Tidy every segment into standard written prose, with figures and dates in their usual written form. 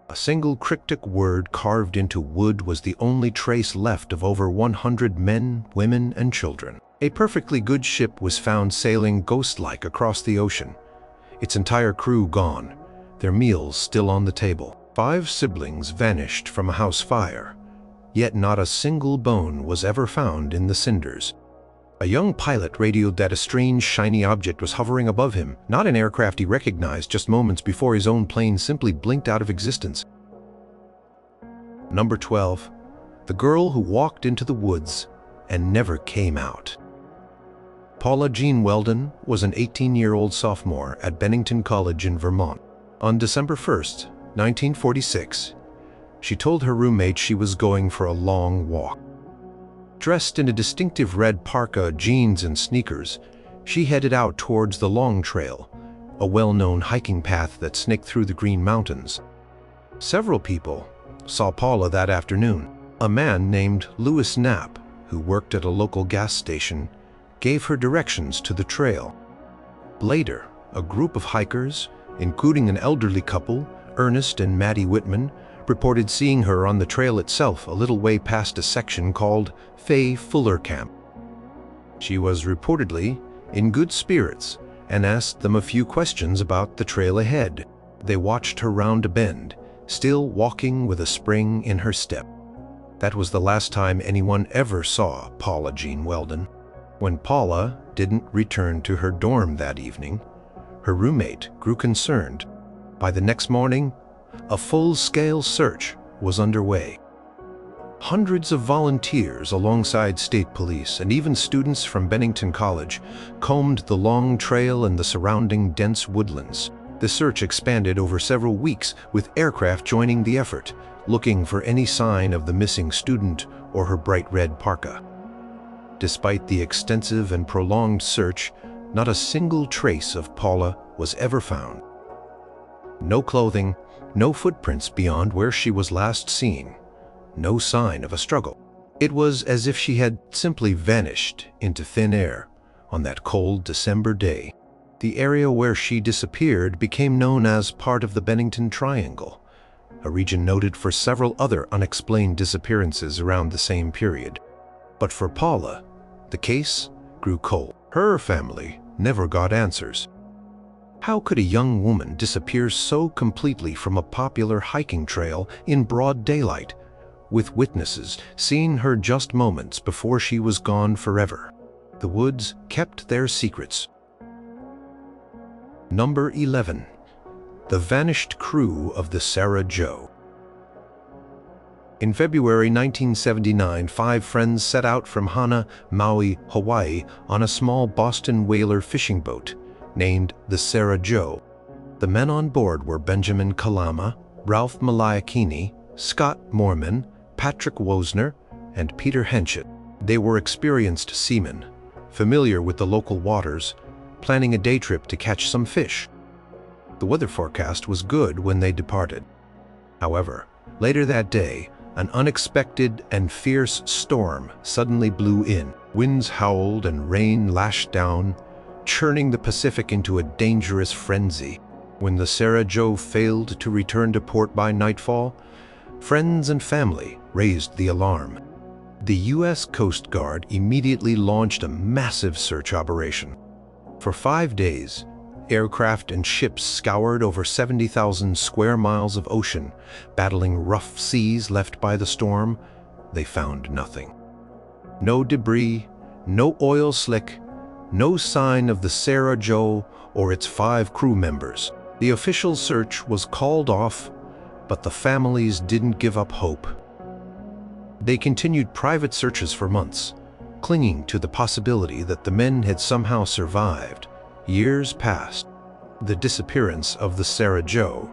A single cryptic word carved into wood was the only trace left of over 100 men, women, and children. A perfectly good ship was found sailing ghost-like across the ocean, its entire crew gone, their meals still on the table. 5 siblings vanished from a house fire, yet not a single bone was ever found in the cinders. A young pilot radioed that a strange shiny object was hovering above him, not an aircraft he recognized just moments before his own plane simply blinked out of existence. Number 12. The girl who walked into the woods and never came out. Paula Jean Welden was an 18-year-old sophomore at Bennington College in Vermont. On December 1st, 1946, she told her roommate she was going for a long walk. Dressed in a distinctive red parka, jeans, and sneakers, she headed out towards the Long Trail, a well-known hiking path that snaked through the Green Mountains. Several people saw Paula that afternoon. A man named Louis Knapp, who worked at a local gas station, gave her directions to the trail. Later, a group of hikers, including an elderly couple, Ernest and Maddie Whitman, reported seeing her on the trail itself a little way past a section called Faye Fuller Camp. She was reportedly in good spirits and asked them a few questions about the trail ahead. They watched her round a bend, still walking with a spring in her step. That was the last time anyone ever saw Paula Jean Welden. When Paula didn't return to her dorm that evening, her roommate grew concerned. By the next morning, a full-scale search was underway. Hundreds of volunteers alongside state police and even students from Bennington College combed the Long Trail and the surrounding dense woodlands. The search expanded over several weeks, with aircraft joining the effort, looking for any sign of the missing student or her bright red parka. Despite the extensive and prolonged search, not a single trace of Paula was ever found. No clothing, no footprints beyond where she was last seen, no sign of a struggle. It was as if she had simply vanished into thin air on that cold December day. The area where she disappeared became known as part of the Bennington Triangle, a region noted for several other unexplained disappearances around the same period. But for Paula, the case grew cold. Her family never got answers. How could a young woman disappear so completely from a popular hiking trail in broad daylight, with witnesses seeing her just moments before she was gone forever? The woods kept their secrets. Number 11. The vanished crew of the Sarah Jo. In February 1979, 5 friends set out from Hana, Maui, Hawaii on a small Boston whaler fishing boat named the Sarah Jo. The men on board were Benjamin Kalama, Ralph Malaikini, Scott Moorman, Patrick Wosner, and Peter Henschett. They were experienced seamen, familiar with the local waters, planning a day trip to catch some fish. The weather forecast was good when they departed. However, later that day, an unexpected and fierce storm suddenly blew in. Winds howled and rain lashed down, churning the Pacific into a dangerous frenzy. When the Sarah Jo failed to return to port by nightfall, friends and family raised the alarm. The U.S. Coast Guard immediately launched a massive search operation. For 5 days, aircraft and ships scoured over 70,000 square miles of ocean, battling rough seas left by the storm. They found nothing. No debris, no oil slick, no sign of the Sarah Jo or its 5 crew members. The official search was called off, but the families didn't give up hope. They continued private searches for months, clinging to the possibility that the men had somehow survived. Years passed. The disappearance of the Sarah Jo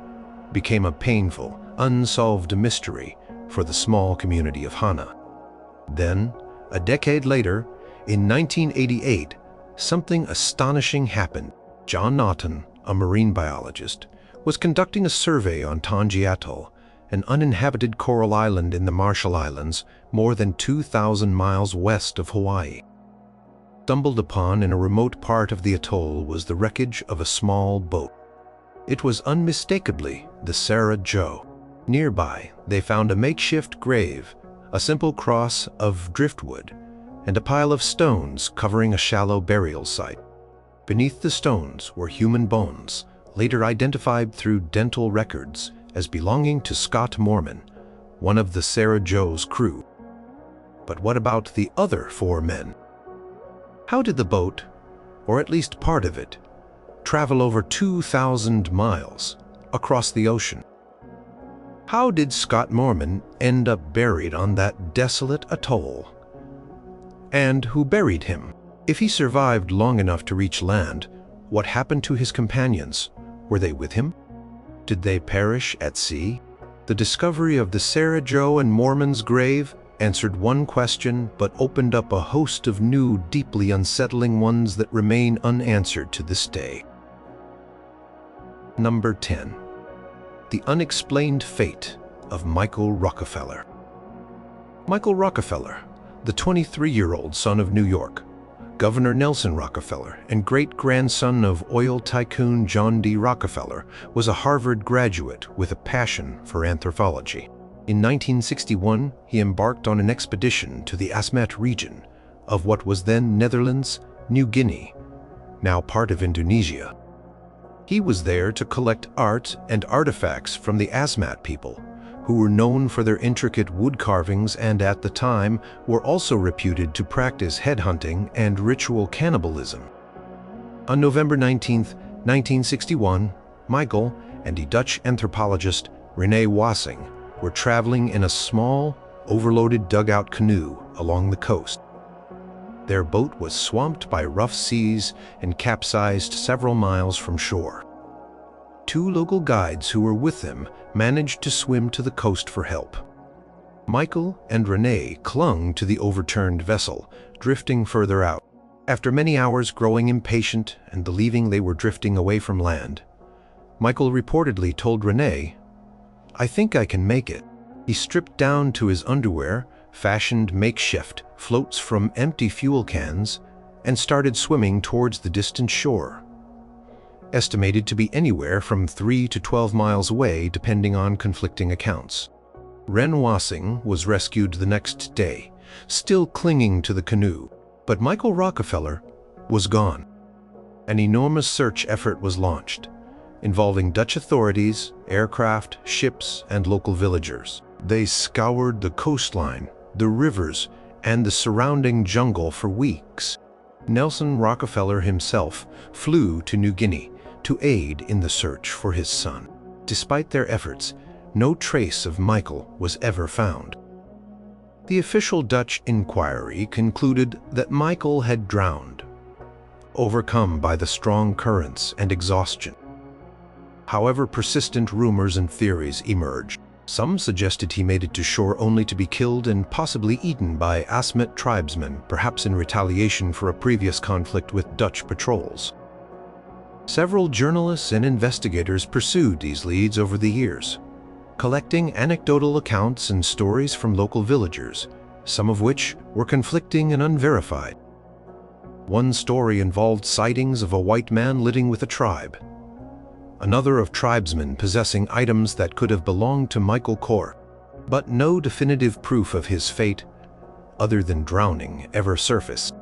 became a painful, unsolved mystery for the small community of Hana. Then, a decade later, in 1988, something astonishing happened. John Naughton, a marine biologist, was conducting a survey on Tangi Atoll, an uninhabited coral island in the Marshall Islands, more than 2,000 miles west of Hawaii. Stumbled upon in a remote part of the atoll was the wreckage of a small boat. It was unmistakably the Sarah Jo. Nearby, they found a makeshift grave, a simple cross of driftwood, and a pile of stones covering a shallow burial site. Beneath the stones were human bones, later identified through dental records as belonging to Scott Moorman, one of the Sarah Joe's crew. But what about the other 4 men? How did the boat, or at least part of it, travel over 2,000 miles across the ocean? How did Scott Moorman end up buried on that desolate atoll? And who buried him? If he survived long enough to reach land, what happened to his companions? Were they with him? Did they perish at sea? The discovery of the Sarah Joe and Moorman's grave answered one question but opened up a host of new, deeply unsettling ones that remain unanswered to this day. Number 10. The unexplained fate of Michael Rockefeller. Michael Rockefeller, the 23-year-old son of New York, Governor Nelson Rockefeller, and great-grandson of oil tycoon John D. Rockefeller, was a Harvard graduate with a passion for anthropology. In 1961, he embarked on an expedition to the Asmat region of what was then Netherlands, New Guinea, now part of Indonesia. He was there to collect art and artifacts from the Asmat people, who were known for their intricate wood carvings and at the time were also reputed to practice headhunting and ritual cannibalism. On November 19, 1961, Michael and the Dutch anthropologist René Wassing were traveling in a small, overloaded dugout canoe along the coast. Their boat was swamped by rough seas and capsized several miles from shore. 2 local guides who were with them managed to swim to the coast for help. Michael and René clung to the overturned vessel, drifting further out. After many hours growing impatient and believing they were drifting away from land, Michael reportedly told René, "I think I can make it." He stripped down to his underwear, fashioned makeshift floats from empty fuel cans, and started swimming towards the distant shore, estimated to be anywhere from 3 to 12 miles away depending on conflicting accounts. Ren Wassing was rescued the next day, still clinging to the canoe, but Michael Rockefeller was gone. An enormous search effort was launched, involving Dutch authorities, aircraft, ships, and local villagers. They scoured the coastline, the rivers, and the surrounding jungle for weeks. Nelson Rockefeller himself flew to New Guinea to aid in the search for his son. Despite their efforts, no trace of Michael was ever found. The official Dutch inquiry concluded that Michael had drowned, overcome by the strong currents and exhaustion. However, persistent rumors and theories emerged. Some suggested he made it to shore only to be killed and possibly eaten by Asmat tribesmen, perhaps in retaliation for a previous conflict with Dutch patrols. Several journalists and investigators pursued these leads over the years, collecting anecdotal accounts and stories from local villagers, some of which were conflicting and unverified. One story involved sightings of a white man living with a tribe, another of tribesmen possessing items that could have belonged to Michael Kor, but no definitive proof of his fate, other than drowning, ever surfaced.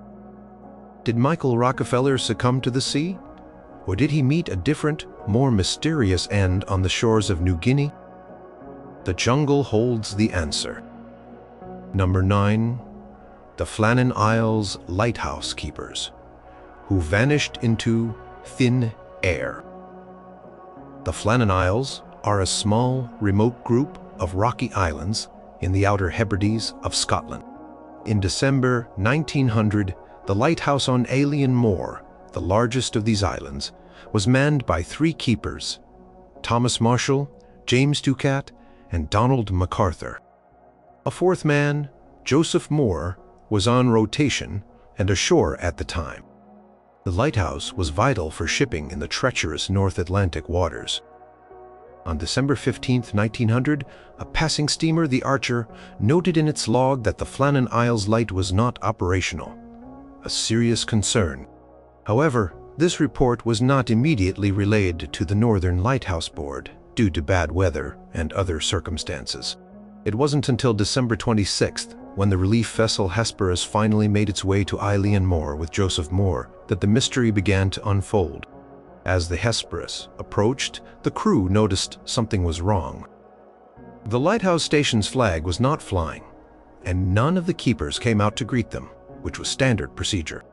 Did Michael Rockefeller succumb to the sea? Or did he meet a different, more mysterious end on the shores of New Guinea? The jungle holds the answer. Number 9. The Flannan Isles lighthouse keepers, who vanished into thin air. The Flannan Isles are a small, remote group of rocky islands in the Outer Hebrides of Scotland. In December 1900, the lighthouse on Alien Moor, the largest of these islands, was manned by 3 keepers, Thomas Marshall, James Ducat, and Donald MacArthur. A 4th man, Joseph Moore, was on rotation and ashore at the time. The lighthouse was vital for shipping in the treacherous North Atlantic waters. On December 15, 1900, a passing steamer, the Archer, noted in its log that the Flannan Isles light was not operational, a serious concern. However, this report was not immediately relayed to the Northern Lighthouse Board due to bad weather and other circumstances. It wasn't until December 26th, when the relief vessel Hesperus finally made its way to Eilean Moor with Joseph Moore, that the mystery began to unfold. As the Hesperus approached, the crew noticed something was wrong. The lighthouse station's flag was not flying, and none of the keepers came out to greet them, which was standard procedure.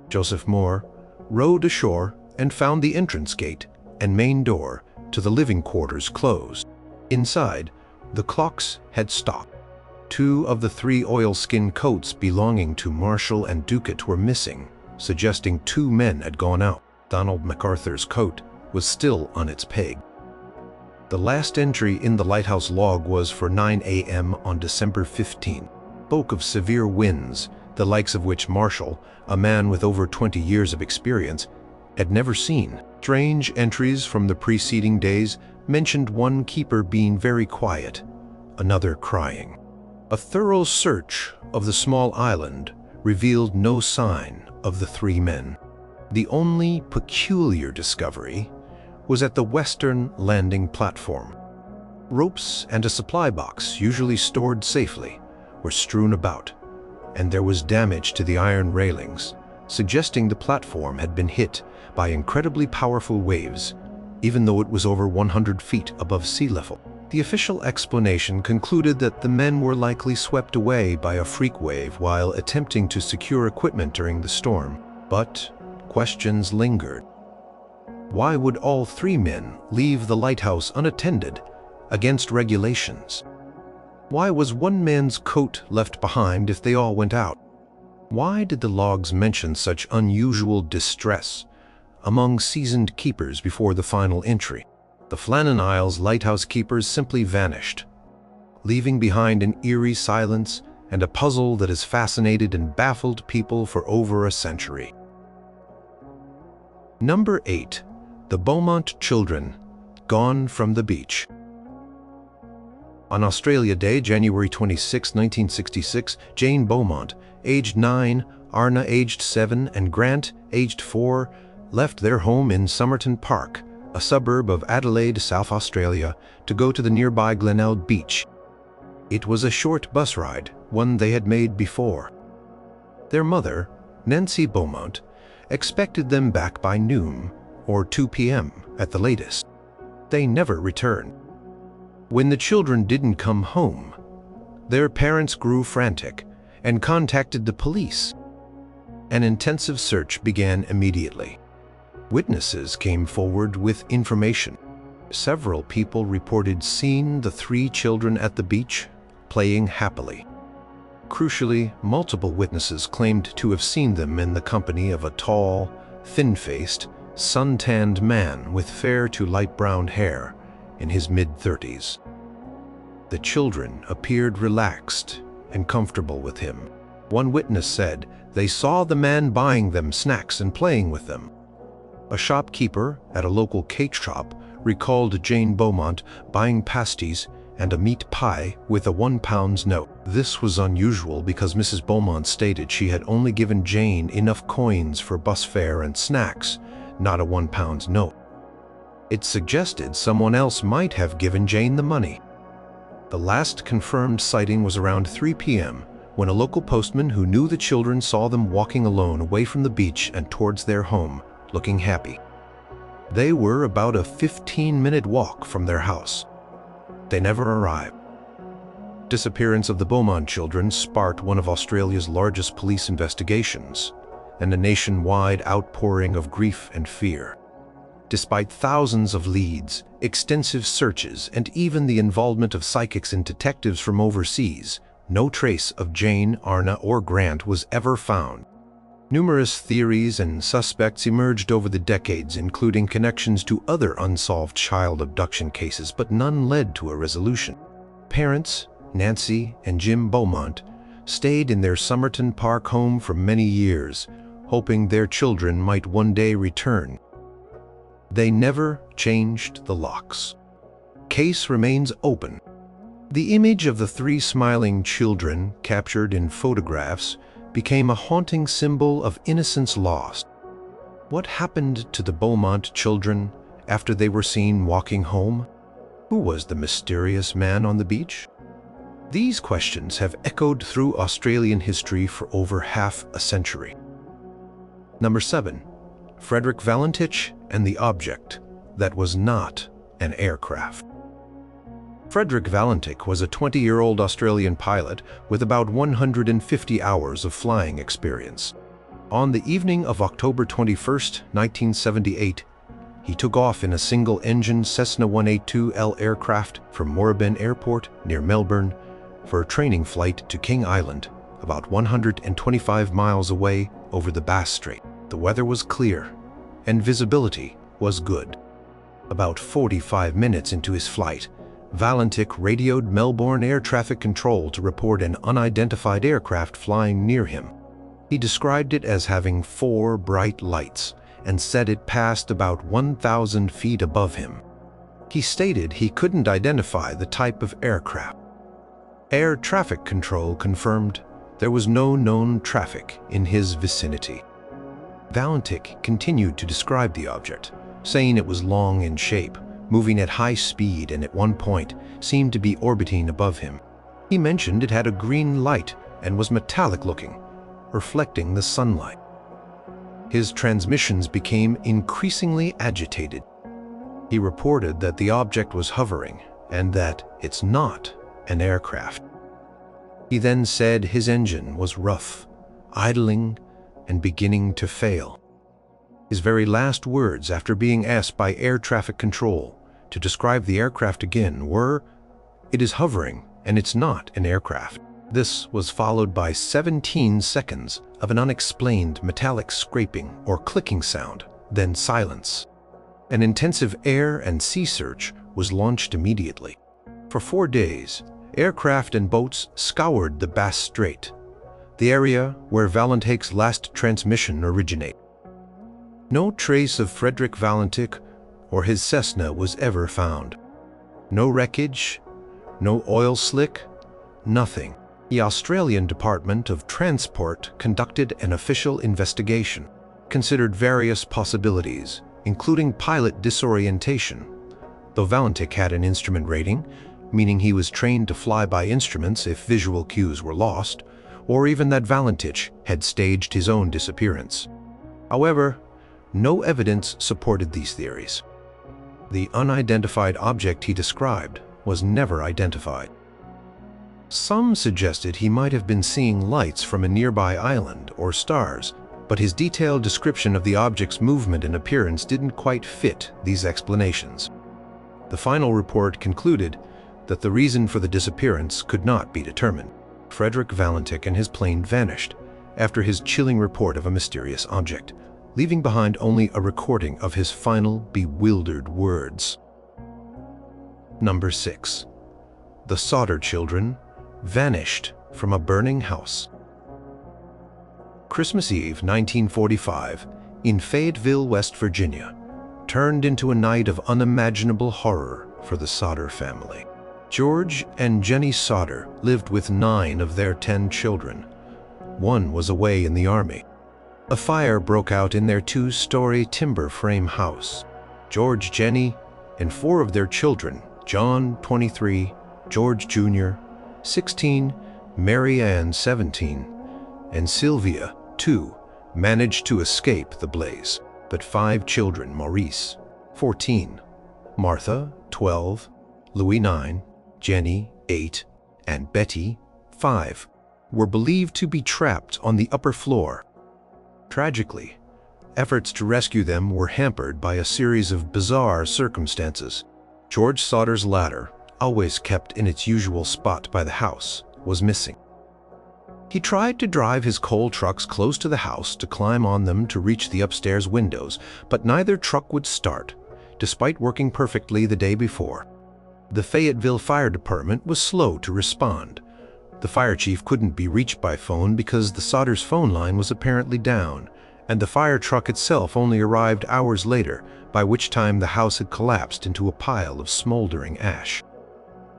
Joseph Moore rowed ashore and found the entrance gate and main door to the living quarters closed. Inside, the clocks had stopped. 2 of the 3 oilskin coats belonging to Marshall and Ducat were missing, suggesting 2 men had gone out. Donald MacArthur's coat was still on its peg. The last entry in the lighthouse log was for 9 a.m. on December 15. Spoke of severe winds, the likes of which Marshall, a man with over 20 years of experience, had never seen. Strange entries from the preceding days mentioned one keeper being very quiet, another crying. A thorough search of the small island revealed no sign of the 3 men. The only peculiar discovery was at the western landing platform. Ropes and a supply box, usually stored safely, were strewn about, and there was damage to the iron railings, suggesting the platform had been hit by incredibly powerful waves, even though it was over 100 feet above sea level. The official explanation concluded that the men were likely swept away by a freak wave while attempting to secure equipment during the storm, but questions lingered. Why would all 3 men leave the lighthouse unattended, against regulations? Why was one man's coat left behind if they all went out? Why did the logs mention such unusual distress among seasoned keepers before the final entry? The Flannan Isles lighthouse keepers simply vanished, leaving behind an eerie silence and a puzzle that has fascinated and baffled people for over a century. Number 8. The Beaumont children, gone from the beach. On Australia Day, January 26, 1966, Jane Beaumont, aged 9, Arna, aged 7, and Grant, aged 4, left their home in Somerton Park, a suburb of Adelaide, South Australia, to go to the nearby Glenelg Beach. It was a short bus ride, one they had made before. Their mother, Nancy Beaumont, expected them back by noon, or 2 p.m. at the latest. They never returned. When the children didn't come home, their parents grew frantic and contacted the police. An intensive search began immediately. Witnesses came forward with information. Several people reported seeing the 3 children at the beach, playing happily. Crucially, multiple witnesses claimed to have seen them in the company of a tall, thin-faced, sun-tanned man with fair to light brown hair in his mid-30s. The children appeared relaxed and comfortable with him. One witness said they saw the man buying them snacks and playing with them. A shopkeeper at a local cake shop recalled Jane Beaumont buying pasties and a meat pie with a £1 note. This was unusual because Mrs. Beaumont stated she had only given Jane enough coins for bus fare and snacks, not a £1 note. It suggested someone else might have given Jane the money. The last confirmed sighting was around 3 p.m. when a local postman who knew the children saw them walking alone away from the beach and towards their home, looking happy. They were about a 15-minute walk from their house. They never arrived. Disappearance of the Beaumont children sparked one of Australia's largest police investigations and a nationwide outpouring of grief and fear. Despite thousands of leads, extensive searches, and even the involvement of psychics and detectives from overseas, no trace of Jane, Arna, or Grant was ever found. Numerous theories and suspects emerged over the decades, including connections to other unsolved child abduction cases, but none led to a resolution. Parents, Nancy and Jim Beaumont, stayed in their Somerton Park home for many years, hoping their children might one day return. They never changed the locks. Case remains open. The image of the 3 smiling children, captured in photographs, became a haunting symbol of innocence lost. What happened to the Beaumont children after they were seen walking home? Who was the mysterious man on the beach? These questions have echoed through Australian history for over half a century. Number 7. Frederick Valentich and the object that was not an aircraft. Frederick Valentich was a 20-year-old Australian pilot with about 150 hours of flying experience. On the evening of October 21, 1978, he took off in a single-engine Cessna 182L aircraft from Moorabbin Airport near Melbourne for a training flight to King Island, about 125 miles away over the Bass Strait. The weather was clear and visibility was good. About 45 minutes into his flight, Valentich radioed Melbourne Air Traffic Control to report an unidentified aircraft flying near him. He described it as having 4 bright lights and said it passed about 1,000 feet above him. He stated he couldn't identify the type of aircraft. Air Traffic Control confirmed there was no known traffic in his vicinity. Valentich continued to describe the object, saying it was long in shape, moving at high speed, and at one point seemed to be orbiting above him. He mentioned it had a green light and was metallic-looking, reflecting the sunlight. His transmissions became increasingly agitated. He reported that the object was hovering and that it's not an aircraft. He then said his engine was rough, idling, and beginning to fail. His very last words after being asked by Air Traffic Control to describe the aircraft again were, "It is hovering and it's not an aircraft." This was followed by 17 seconds of an unexplained metallic scraping or clicking sound, then silence. An intensive air and sea search was launched immediately. For 4 days, aircraft and boats scoured the Bass Strait, the area where Valentich's last transmission originated. No trace of Frederick Valentich or his Cessna was ever found. No wreckage, no oil slick, nothing. The Australian Department of Transport conducted an official investigation, considered various possibilities, including pilot disorientation. Though Valentich had an instrument rating, meaning he was trained to fly by instruments if visual cues were lost, or even that Valentich had staged his own disappearance. However, no evidence supported these theories. The unidentified object he described was never identified. Some suggested he might have been seeing lights from a nearby island or stars, but his detailed description of the object's movement and appearance didn't quite fit these explanations. The final report concluded that the reason for the disappearance could not be determined. Frederick Valentich and his plane vanished after his chilling report of a mysterious object, leaving behind only a recording of his final bewildered words. Number 6. The Sodder children vanished from a burning house. Christmas Eve 1945 in Fayetteville, West Virginia, turned into a night of unimaginable horror for the Sodder family. George and Jenny Sodder lived with 9 of their 10 children. 1 was away in the Army. A fire broke out in their 2-story timber frame house. George, Jenny, and 4 of their children, John, 23, George Jr., 16, Mary Ann, 17, and Sylvia, 2, managed to escape the blaze. But 5 children, Maurice, 14, Martha, 12, Louis, 9, Jenny, 8, and Betty, 5, were believed to be trapped on the upper floor. Tragically, efforts to rescue them were hampered by a series of bizarre circumstances. George Sodder's ladder, always kept in its usual spot by the house, was missing. He tried to drive his coal trucks close to the house to climb on them to reach the upstairs windows, but neither truck would start, despite working perfectly the day before. The Fayetteville Fire Department was slow to respond. The fire chief couldn't be reached by phone because the Sodder's phone line was apparently down, and the fire truck itself only arrived hours later, by which time the house had collapsed into a pile of smoldering ash.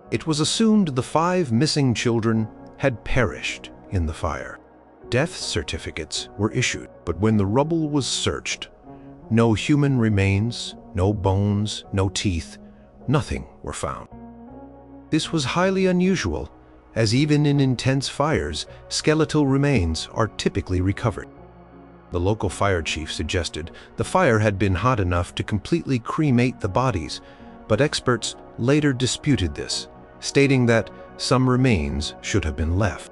It was assumed the 5 missing children had perished in the fire. Death certificates were issued, but when the rubble was searched, no human remains, no bones, no teeth, nothing were found. This was highly unusual, as even in intense fires, skeletal remains are typically recovered. The local fire chief suggested the fire had been hot enough to completely cremate the bodies, but experts later disputed this, stating that some remains should have been left.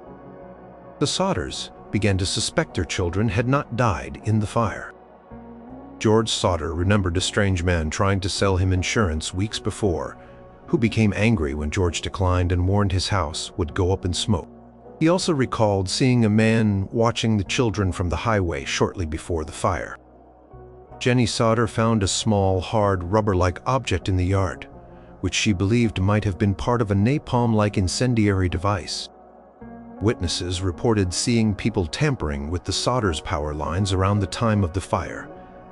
The Sodders began to suspect their children had not died in the fire. George Sodder remembered a strange man trying to sell him insurance weeks before, who became angry when George declined and warned his house would go up in smoke. He also recalled seeing a man watching the children from the highway shortly before the fire. Jenny Sodder found a small, hard, rubber-like object in the yard, which she believed might have been part of a napalm-like incendiary device. Witnesses reported seeing people tampering with the Sodders' power lines around the time of the fire,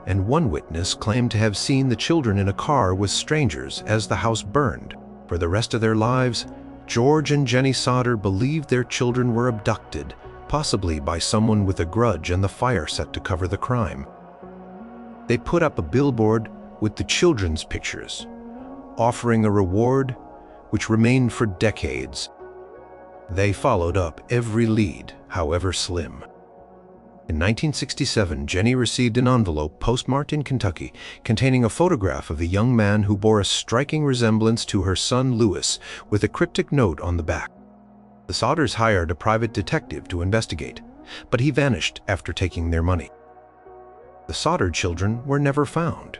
and one witness claimed to have seen the children in a car with strangers as the house burned. For the rest of their lives, George and Jenny Sodder believed their children were abducted, possibly by someone with a grudge and the fire set to cover the crime. They put up a billboard with the children's pictures, offering a reward which remained for decades. They followed up every lead, however slim. In 1967, Jenny received an envelope postmarked in Kentucky containing a photograph of the young man who bore a striking resemblance to her son Louis, with a cryptic note on the back. The Sodders hired a private detective to investigate, but he vanished after taking their money. The Sodder children were never found,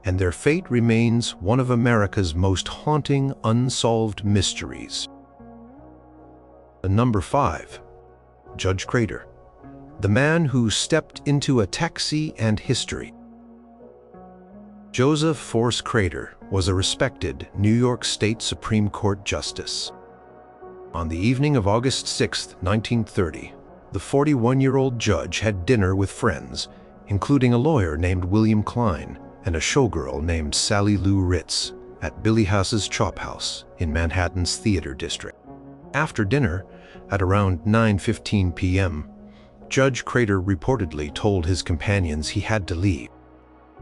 and their fate remains one of America's most haunting unsolved mysteries. Number 5. Judge Crater, the man who stepped into a taxi and history. Joseph Force Crater was a respected New York State Supreme Court justice. On the evening of August 6, 1930, the 41-year-old judge had dinner with friends, including a lawyer named William Klein and a showgirl named Sally Lou Ritz, at Billy House's Chop House in Manhattan's Theater District. After dinner, at around 9:15 p.m., Judge Crater reportedly told his companions he had to leave.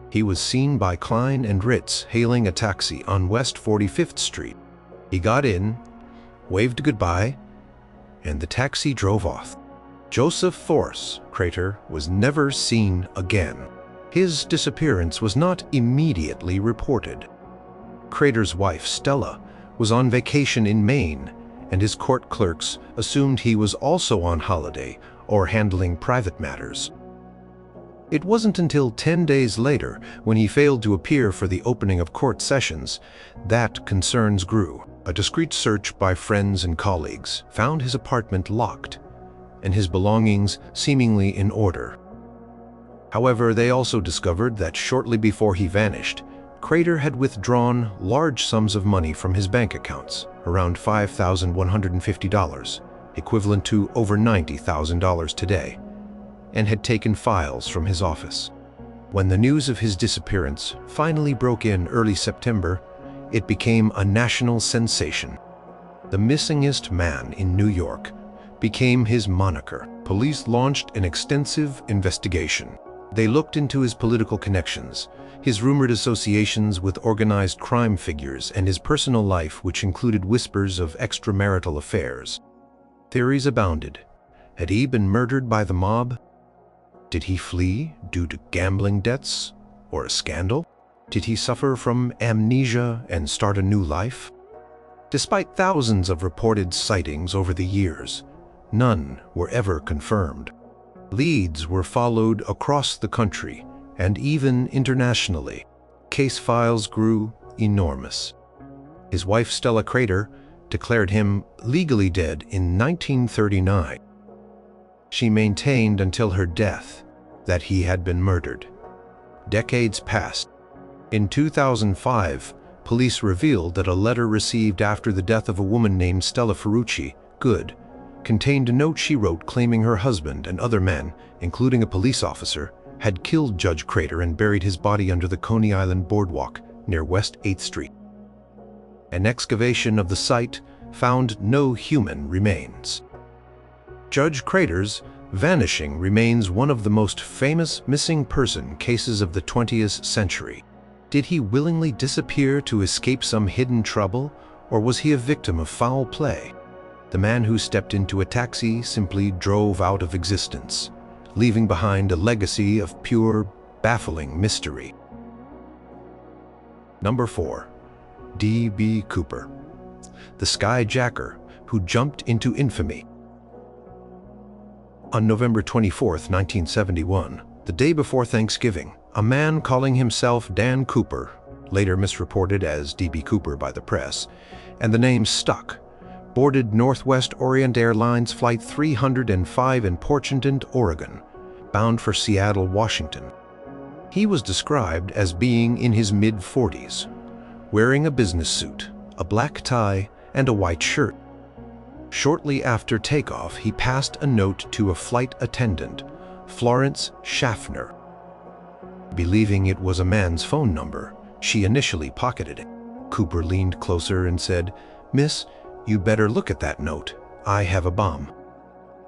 He was seen by Klein and Ritz hailing a taxi on West 45th Street. He got in, waved goodbye, and the taxi drove off. Joseph Force Crater was never seen again. His disappearance was not immediately reported. Crater's wife, Stella, was on vacation in Maine, and his court clerks assumed he was also on holiday or handling private matters. It wasn't until 10 days later, when he failed to appear for the opening of court sessions, that concerns grew. A discreet search by friends and colleagues found his apartment locked, and his belongings seemingly in order. However, they also discovered that shortly before he vanished, Crater had withdrawn large sums of money from his bank accounts, around $5,150, equivalent to over $90,000 today, and had taken files from his office. When the news of his disappearance finally broke in early September, it became a national sensation. The missingest man in New York became his moniker. Police launched an extensive investigation. They looked into his political connections, his rumored associations with organized crime figures, and his personal life, which included whispers of extramarital affairs. Theories abounded. Had he been murdered by the mob? Did he flee due to gambling debts or a scandal? Did he suffer from amnesia and start a new life? Despite thousands of reported sightings over the years, none were ever confirmed. Leads were followed across the country and even internationally. Case files grew enormous. His wife, Stella Crater, declared him legally dead in 1939. She maintained until her death that he had been murdered. Decades passed. In 2005, police revealed that a letter received after the death of a woman named Stella Ferrucci, Good, contained a note she wrote claiming her husband and other men, including a police officer, had killed Judge Crater and buried his body under the Coney Island boardwalk near West 8th Street. An excavation of the site found no human remains. Judge Crater's vanishing remains one of the most famous missing person cases of the 20th century. Did he willingly disappear to escape some hidden trouble, or was he a victim of foul play? The man who stepped into a taxi simply drove out of existence, leaving behind a legacy of pure, baffling mystery. Number 4. D.B. Cooper, the skyjacker who jumped into infamy. On November 24, 1971, the day before Thanksgiving, a man calling himself Dan Cooper, later misreported as D.B. Cooper by the press, and the name stuck, boarded Northwest Orient Airlines Flight 305 in Portland, Oregon, bound for Seattle, Washington. He was described as being in his mid-40s, wearing a business suit, a black tie, and a white shirt. Shortly after takeoff, he passed a note to a flight attendant, Florence Schaffner. Believing it was a man's phone number, she initially pocketed it. Cooper leaned closer and said, "Miss, you better look at that note. I have a bomb."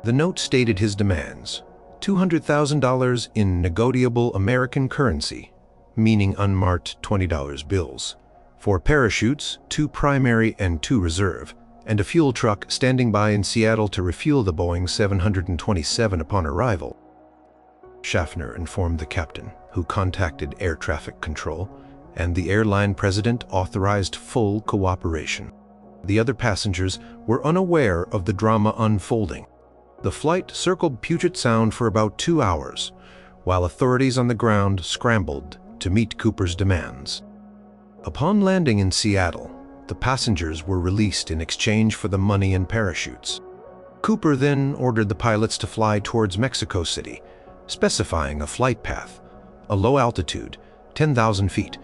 The note stated his demands: $200,000 in negotiable American currency, meaning unmarked $20 bills, 4 parachutes, 2 primary and 2 reserve, and a fuel truck standing by in Seattle to refuel the Boeing 727 upon arrival. Schaffner informed the captain, who contacted air traffic control, and the airline president authorized full cooperation. The other passengers were unaware of the drama unfolding. The flight circled Puget Sound for about 2 hours, while authorities on the ground scrambled to meet Cooper's demands. Upon landing in Seattle, the passengers were released in exchange for the money and parachutes. Cooper then ordered the pilots to fly towards Mexico City, specifying a flight path, a low altitude, 10,000 feet,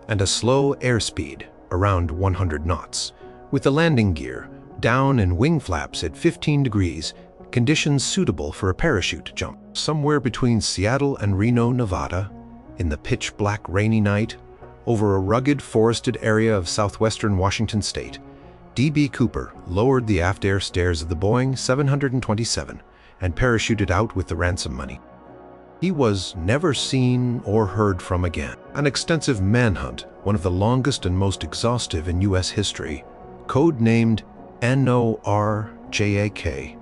and a slow airspeed, around 100 knots, with the landing gear down and wing flaps at 15 degrees, conditions suitable for a parachute jump. Somewhere between Seattle and Reno, Nevada, in the pitch-black rainy night, over a rugged forested area of southwestern Washington state, D.B. Cooper lowered the aft air stairs of the Boeing 727 and parachuted out with the ransom money. He was never seen or heard from again. An extensive manhunt, one of the longest and most exhaustive in U.S. history, code-named NORJAK,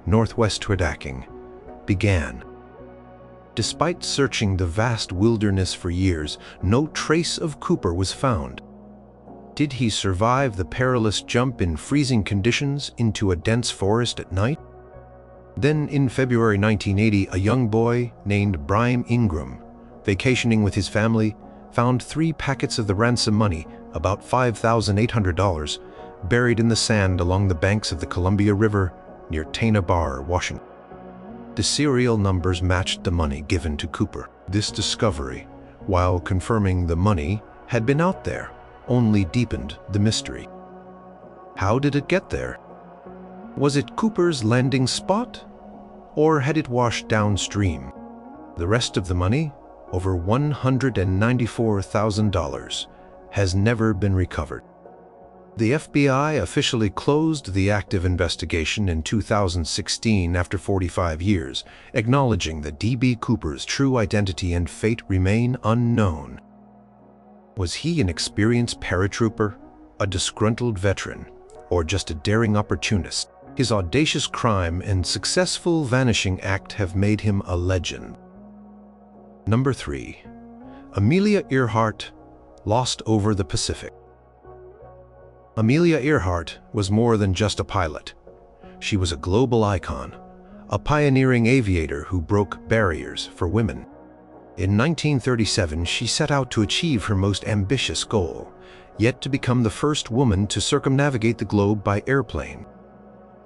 Northwest Tracking, began. Despite searching the vast wilderness for years, no trace of Cooper was found. Did he survive the perilous jump in freezing conditions into a dense forest at night? Then, in February 1980, a young boy named Brian Ingram, vacationing with his family, found 3 packets of the ransom money, about $5,800, buried in the sand along the banks of the Columbia River near Tana Bar, Washington. The serial numbers matched the money given to Cooper. This discovery, while confirming the money had been out there, only deepened the mystery. How did it get there? Was it Cooper's landing spot, or had it washed downstream? The rest of the money, over $194,000, has never been recovered. The FBI officially closed the active investigation in 2016 after 45 years, acknowledging that D.B. Cooper's true identity and fate remain unknown. Was he an experienced paratrooper, a disgruntled veteran, or just a daring opportunist? His audacious crime and successful vanishing act have made him a legend. Number 3. Amelia Earhart, lost over the Pacific. Amelia Earhart was more than just a pilot. She was a global icon, a pioneering aviator who broke barriers for women. In 1937, she set out to achieve her most ambitious goal, yet to become the first woman to circumnavigate the globe by airplane.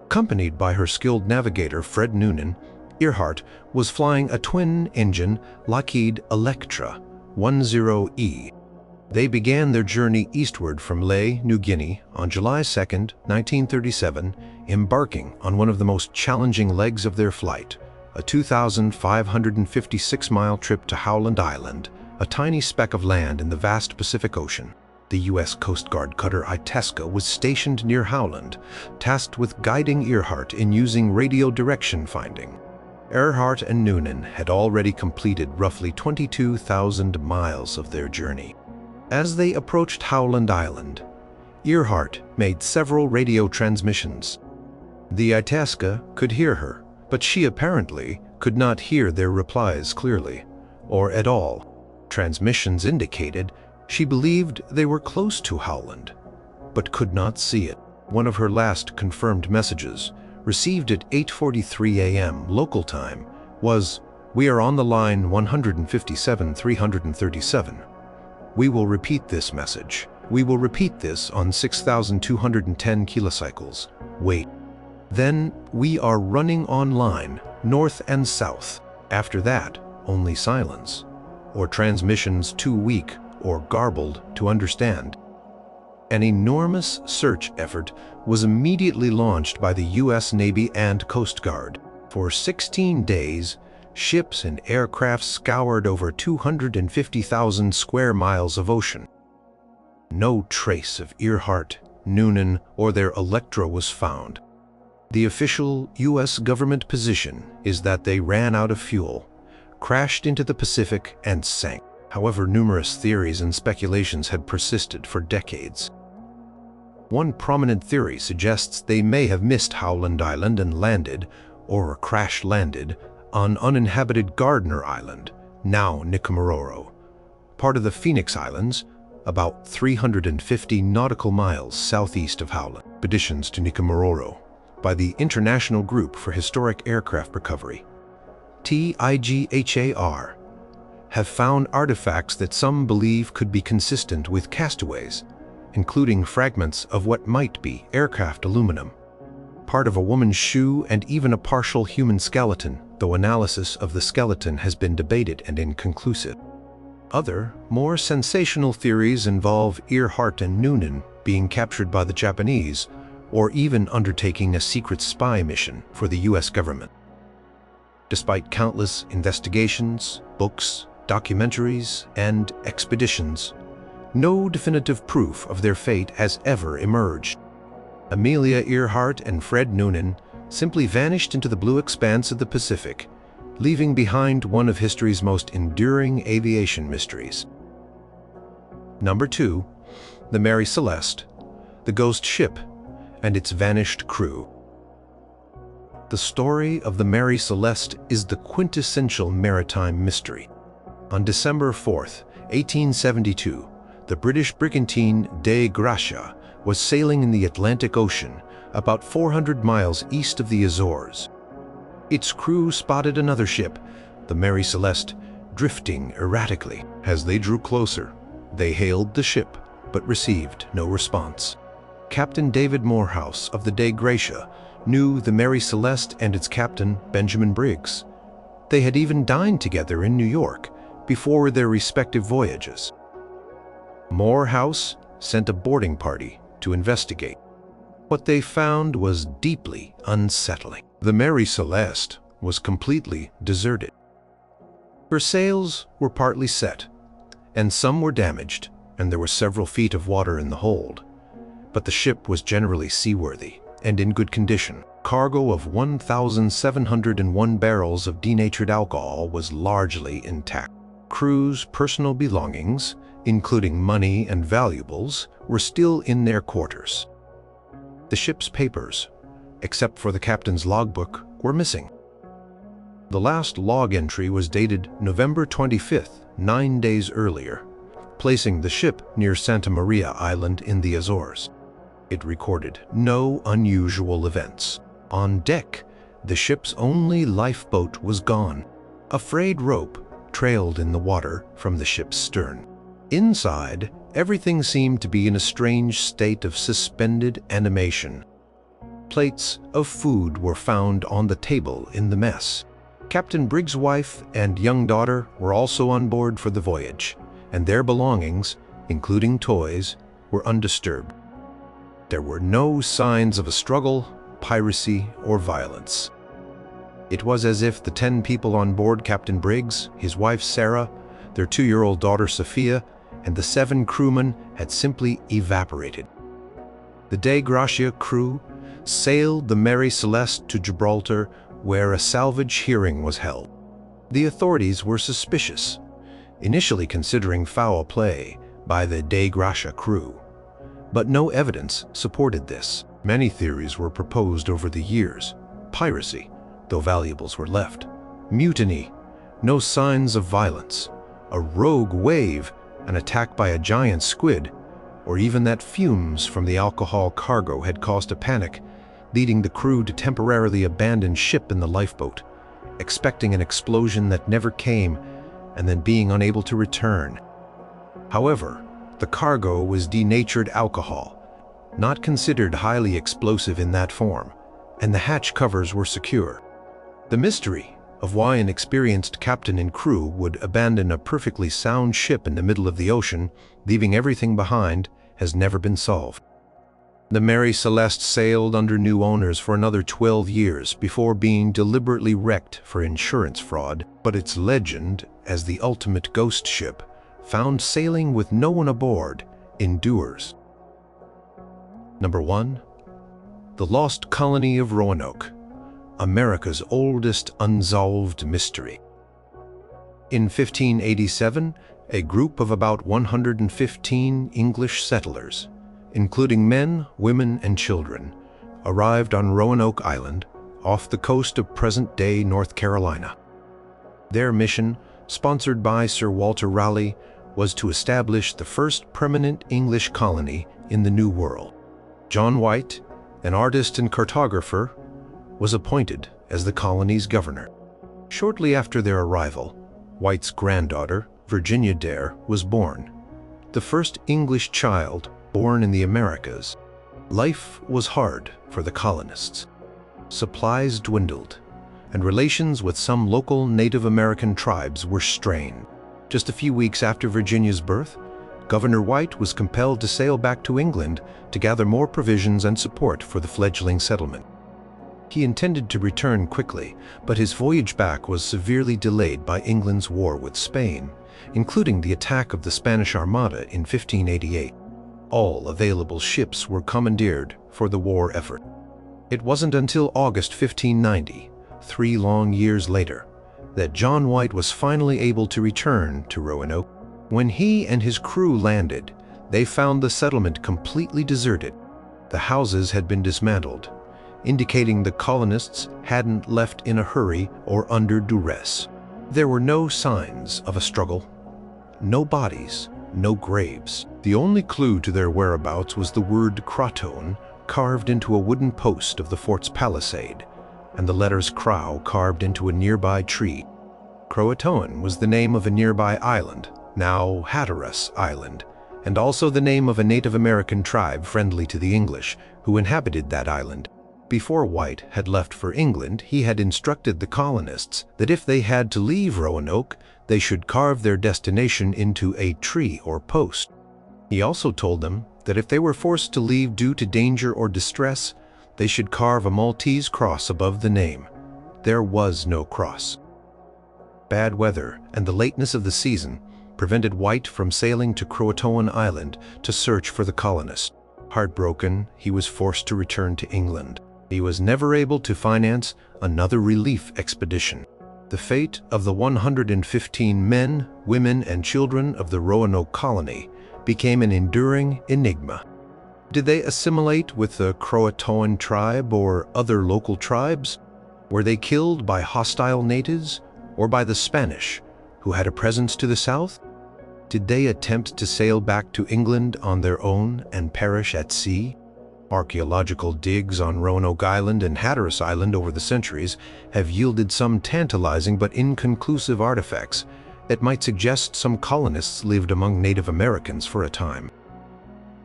Accompanied by her skilled navigator, Fred Noonan, Earhart was flying a twin-engine Lockheed Electra 10E. They began their journey eastward from Lae, New Guinea on July 2, 1937, embarking on one of the most challenging legs of their flight, a 2,556-mile trip to Howland Island, a tiny speck of land in the vast Pacific Ocean. The U.S. Coast Guard cutter Itasca was stationed near Howland, tasked with guiding Earhart in using radio direction finding. Earhart and Noonan had already completed roughly 22,000 miles of their journey. As they approached Howland Island, Earhart made several radio transmissions. The Itasca could hear her, but she apparently could not hear their replies clearly, or at all. Transmissions indicated she believed they were close to Howland, but could not see it. One of her last confirmed messages, received at 8:43 a.m. local time, was, "We are on the line 157-337. We will repeat this message. We will repeat this on 6,210 kilocycles. Wait." Then, "We are running online, north and south." After that, only silence, or transmissions too weak or garbled to understand. An enormous search effort was immediately launched by the U.S. Navy and Coast Guard. For 16 days, ships and aircraft scoured over 250,000 square miles of ocean. No trace of Earhart, Noonan, or their Electra was found. The official U.S. government position is that they ran out of fuel, crashed into the Pacific, and sank. However, numerous theories and speculations had persisted for decades. One prominent theory suggests they may have missed Howland Island and landed, or crash-landed, on uninhabited Gardner Island, now Nikumaroro, part of the Phoenix Islands, about 350 nautical miles southeast of Howland. Expeditions to Nikumaroro by the International Group for Historic Aircraft Recovery, TIGHAR, have found artifacts that some believe could be consistent with castaways, including fragments of what might be aircraft aluminum, part of a woman's shoe, and even a partial human skeleton, though analysis of the skeleton has been debated and inconclusive. Other, more sensational theories involve Earhart and Noonan being captured by the Japanese, or even undertaking a secret spy mission for the U.S. government. Despite countless investigations, books, documentaries, and expeditions, no definitive proof of their fate has ever emerged. Amelia Earhart and Fred Noonan simply vanished into the blue expanse of the Pacific, leaving behind one of history's most enduring aviation mysteries. Number 2, the Mary Celeste, the ghost ship, and its vanished crew. The story of the Mary Celeste is the quintessential maritime mystery. On December 4th, 1872, the British brigantine Dei Gracia was sailing in the Atlantic Ocean, about 400 miles east of the Azores. Its crew spotted another ship, the Mary Celeste, drifting erratically. As they drew closer, they hailed the ship, but received no response. Captain David Morehouse of the Dei Gracia knew the Mary Celeste and its captain, Benjamin Briggs. They had even dined together in New York before their respective voyages. Morehouse sent a boarding party to investigate. What they found was deeply unsettling. The Mary Celeste was completely deserted. Her sails were partly set, and some were damaged, and there were several feet of water in the hold. But the ship was generally seaworthy and in good condition. Cargo of 1,701 barrels of denatured alcohol was largely intact. Crew's personal belongings, including money and valuables, were still in their quarters. The ship's papers, except for the captain's logbook, were missing. The last log entry was dated November 25th, 9 days earlier, placing the ship near Santa Maria Island in the Azores. It recorded no unusual events. On deck, the ship's only lifeboat was gone. A frayed rope trailed in the water from the ship's stern. Inside, everything seemed to be in a strange state of suspended animation. Plates of food were found on the table in the mess. Captain Briggs' wife and young daughter were also on board for the voyage, and their belongings, including toys, were undisturbed. There were no signs of a struggle, piracy, or violence. It was as if the 10 people on board Captain Briggs, his wife Sarah, their 2-year-old daughter Sophia, and the 7 crewmen had simply evaporated. The Dei Gracia crew sailed the Mary Celeste to Gibraltar, where a salvage hearing was held. The authorities were suspicious, initially considering foul play, by the De Gracia crew. But no evidence supported this. Many theories were proposed over the years. Piracy, though valuables were left. Mutiny, no signs of violence. A rogue wave, an attack by a giant squid, or even that fumes from the alcohol cargo had caused a panic, leading the crew to temporarily abandon ship in the lifeboat, expecting an explosion that never came, and then being unable to return. However, the cargo was denatured alcohol, not considered highly explosive in that form, and the hatch covers were secure. The mystery of why an experienced captain and crew would abandon a perfectly sound ship in the middle of the ocean, leaving everything behind, has never been solved. The Mary Celeste sailed under new owners for another 12 years before being deliberately wrecked for insurance fraud, but its legend as the ultimate ghost ship, found sailing with no one aboard, endures. Number 1. The Lost Colony of Roanoke, America's oldest unsolved mystery. In 1587, a group of about 115 English settlers, including men, women, and children, arrived on Roanoke Island, off the coast of present-day North Carolina. Their mission, sponsored by Sir Walter Raleigh, was to establish the first permanent English colony in the New World. John White, an artist and cartographer, was appointed as the colony's governor. Shortly after their arrival, White's granddaughter, Virginia Dare, was born, the first English child born in the Americas. Life was hard for the colonists. Supplies dwindled, and relations with some local Native American tribes were strained. Just a few weeks after Virginia's birth, Governor White was compelled to sail back to England to gather more provisions and support for the fledgling settlement. He intended to return quickly, but his voyage back was severely delayed by England's war with Spain, including the attack of the Spanish Armada in 1588. All available ships were commandeered for the war effort. It wasn't until August 1590, 3 long years later, that John White was finally able to return to Roanoke. When he and his crew landed, they found the settlement completely deserted. The houses had been dismantled, indicating the colonists hadn't left in a hurry or under duress. There were no signs of a struggle, no bodies, no graves. The only clue to their whereabouts was the word Croton carved into a wooden post of the fort's palisade, and the letters Crow carved into a nearby tree. Croatoan was the name of a nearby island, now Hatteras Island, and also the name of a Native American tribe friendly to the English, who inhabited that island. Before White had left for England, he had instructed the colonists that if they had to leave Roanoke, they should carve their destination into a tree or post. He also told them that if they were forced to leave due to danger or distress, they should carve a Maltese cross above the name. There was no cross. Bad weather and the lateness of the season prevented White from sailing to Croatoan Island to search for the colonists. Heartbroken, he was forced to return to England. He was never able to finance another relief expedition. The fate of the 115 men, women, and children of the Roanoke colony became an enduring enigma. Did they assimilate with the Croatoan tribe or other local tribes? Were they killed by hostile natives or by the Spanish, who had a presence to the south? Did they attempt to sail back to England on their own and perish at sea? Archaeological digs on Roanoke Island and Hatteras Island over the centuries have yielded some tantalizing but inconclusive artifacts that might suggest some colonists lived among Native Americans for a time.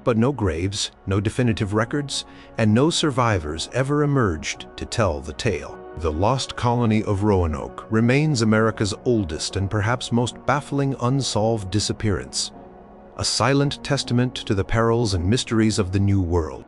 But no graves, no definitive records, and no survivors ever emerged to tell the tale. The lost colony of Roanoke remains America's oldest and perhaps most baffling unsolved disappearance, a silent testament to the perils and mysteries of the New World.